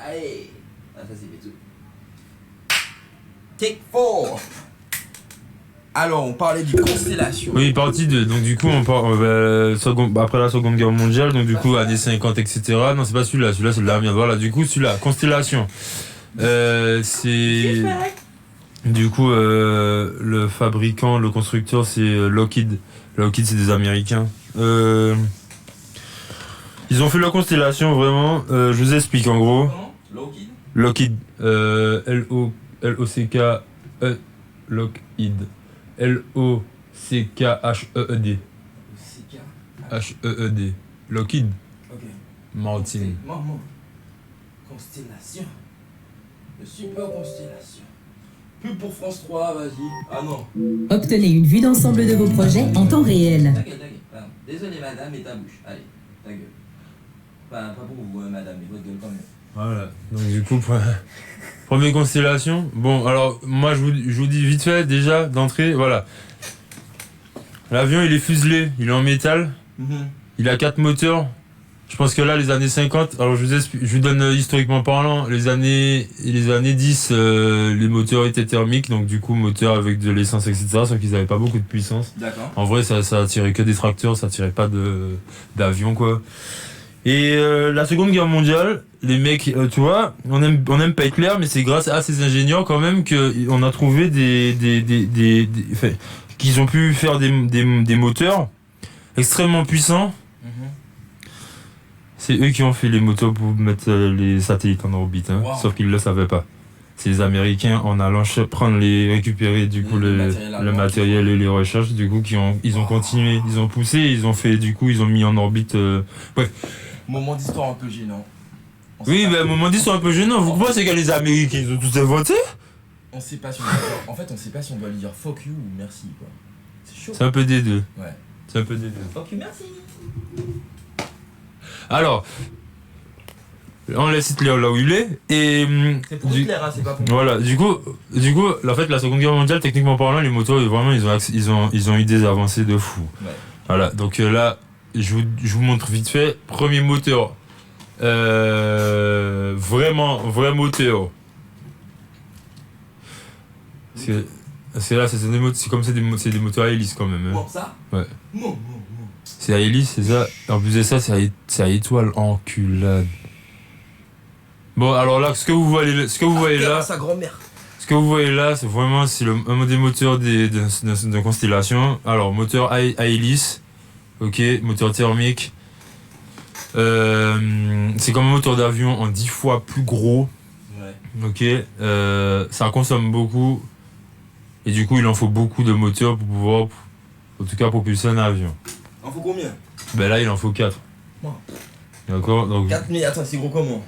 Allez. Ah, ça c'est tout. Take 4. Alors, on parlait du constellation. Oui, partie de. Donc, du coup, on part. Après la Seconde Guerre mondiale, donc, du coup, années 50, etc. Non, c'est pas celui-là. Celui-là, c'est de la merde. Voilà, du coup, celui-là, constellation. C'est. Du coup, le fabricant, le constructeur, c'est Lockheed. Lockheed, c'est des Américains. Ils ont fait la constellation, vraiment. Je vous explique, en gros. Lockheed. Lockheed. L-O-C-K-E. Lockheed. L-O-C-K-H-E-E-D. H-E-E-D. Lockheed. Ok. Martin. Maman. Constellation. Le super constellation. Plus pour France 3, vas-y. Ah non. Obtenez une vue d'ensemble de vos projets en temps réel. Ta gueule. Pardon. Désolé, madame, mais ta bouche. Allez, ta gueule. Pas pour vous, madame, mais votre gueule quand même. Voilà. Donc, du coup, première constellation. Bon, alors, moi, je vous dis vite fait, déjà, d'entrée, voilà. L'avion, il est fuselé, il est en métal. Il a 4 moteurs. Je pense que là, les années 50, alors je vous donne historiquement parlant, les années 10, les moteurs étaient thermiques, donc du coup, moteur avec de l'essence, etc., sauf qu'ils n'avaient pas beaucoup de puissance. D'accord. En vrai, ça attirait que des tracteurs, ça attirait pas d'avions, quoi. Et la Seconde Guerre mondiale, les mecs, tu vois, on aime pas être clair, mais c'est grâce à ces ingénieurs quand même qu'on a trouvé qu'ils ont pu faire des moteurs extrêmement puissants. C'est eux qui ont fait les moteurs pour mettre les satellites en orbite, hein. Wow. Sauf qu'ils le savaient pas. C'est les Américains en allant récupérer du coup le matériel et les recherches, du coup ils ont continué, ils ont poussé, ils ont mis en orbite. Bref. Moment d'histoire un peu gênant. Oui, ben moment d'histoire un peu gênant. Vous pensez que les Américains ils ont tout inventé? On sait pas si on doit lui dire fuck you ou merci, quoi. C'est chaud. C'est un peu des deux. Ouais. C'est un peu des deux. Fuck you, merci. Alors, on laisse Hitler là où il est et c'est pour Hitler, hein, c'est pas pour. Voilà, du coup, en fait, la Seconde Guerre mondiale, techniquement parlant, les moteurs, vraiment, ils ont eu des avancées de fou. Ouais. Voilà, donc là, je vous montre vite fait. Premier moteur, vrai moteur. Parce que là, c'est comme c'est des moteurs à hélice quand même. Hein. Bon, ça. Ouais. C'est à hélice, c'est ça. En plus de ça, c'est à étoile enculade. Bon, alors là, ce que vous voyez là, sa grand-mère. Ce que vous voyez là, c'est vraiment un des moteurs de constellation. Alors, moteur à hélice, ok, moteur thermique. C'est comme un moteur d'avion en 10 fois plus gros. Ouais. Ok, ça consomme beaucoup. Et du coup, il en faut beaucoup de moteurs pour pouvoir, en tout cas, propulser un avion. Il en faut combien? Ben là, il en faut 4. Wow. D'accord, donc. 4, mais attends, c'est gros comment?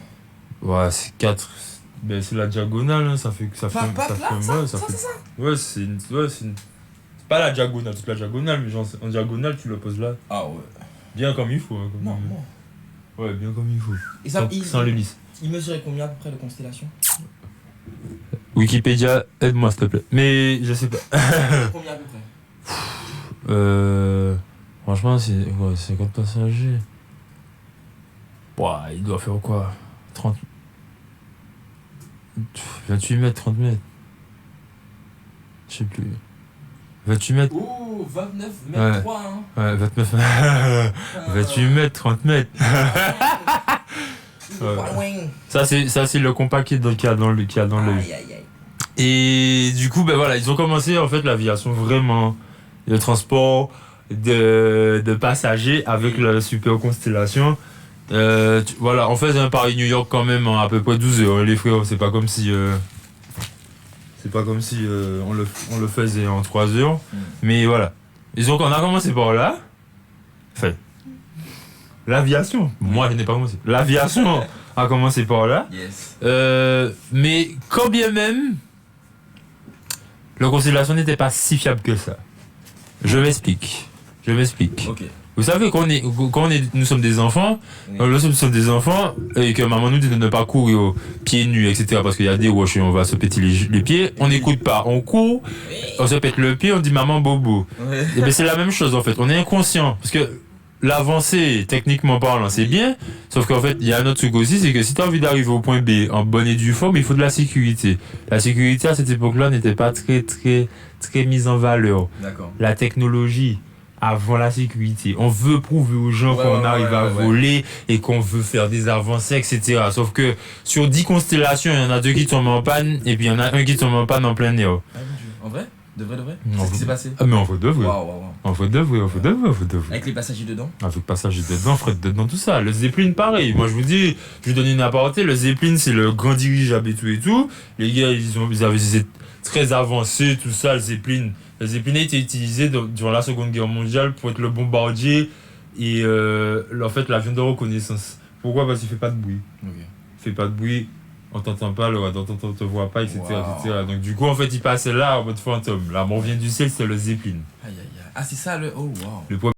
Ouais, c'est 4. Ben c'est la diagonale, hein. ça fait. Ça. Ouais, c'est pas la diagonale, toute la diagonale, mais genre en diagonale, tu le poses là. Ah ouais. Bien comme il faut. Hein, non. Ouais, bien comme il faut. Et ça, sans l'hélice. Il mesurait combien à peu près de constellation? Wikipédia, aide-moi s'il te plaît. Mais je sais pas. Combien à peu près? Franchement, c'est 50 passagers. Il doit faire quoi? 28 mètres, 30 mètres. Je sais plus. 28 mètres. Ouh, 29 mètres 3, hein. Ouais, 29 28 mètres, 30 mètres. Ça c'est le compas qu'il y a dans l'œil. Et du coup, ben voilà, ils ont commencé en fait l'aviation vraiment, le transport de passagers avec la super constellation. Voilà, on faisait un Paris-New York quand même en à peu près 12 heures, les frères. C'est pas comme si on le faisait en 3 heures. Mais voilà. On a commencé par là. Enfin, l'aviation. Moi, je n'ai pas commencé. L'aviation a commencé par là. Yes. Mais quand bien même, la constellation n'était pas si fiable que ça. Je m'explique. Ok. Vous savez nous sommes des enfants, nous sommes des enfants et que maman nous dit de ne pas courir pieds nus, etc. Parce qu'il y a des roches et on va se péter les pieds. On n'écoute pas, on court, on se pète le pied, on dit maman bobo. Et bien c'est la même chose en fait. On est inconscient parce que l'avancée, techniquement parlant, c'est bien. Sauf qu'en fait, il y a un autre truc aussi, c'est que si tu as envie d'arriver au point B en bonne et due forme, il faut de la sécurité. La sécurité, à cette époque-là, n'était pas très mise en valeur. D'accord. La technologie avant la sécurité. On veut prouver aux gens qu'on arrive à voler et qu'on veut faire des avancées, etc. Sauf que sur 10 constellations, il y en a 2 qui tombent en panne et puis il y en a un qui tombe en panne en plein air. Ah, mon Dieu. En vrai? De vrai? Non, C'est ce qui s'est passé? Ah, mais on faut de vrai. Waouh. On faut de vrai. Avec les passagers dedans? Avec passage dedans, Fred dedans, tout ça. Le Zeppelin, pareil. Moi, je vous dis, je vous donne une aparté. Le Zeppelin, c'est le grand dirigeable et tout. Les gars, ils avaient très avancé, tout ça. Le Zeppelin a été utilisé durant la Seconde Guerre mondiale pour être le bombardier et en fait l'avion de reconnaissance. Pourquoi? Parce qu'il fait pas de bruit. Ok. Il fait pas de bruit, on t'entend pas, le radar on te voit pas, etc., Wow. etc. Donc du coup, en fait, il passait là en mode fantôme. La mort vient du ciel, c'est le Zeppelin. Aïe. Ah, c'est ça le. Oh, waouh. Le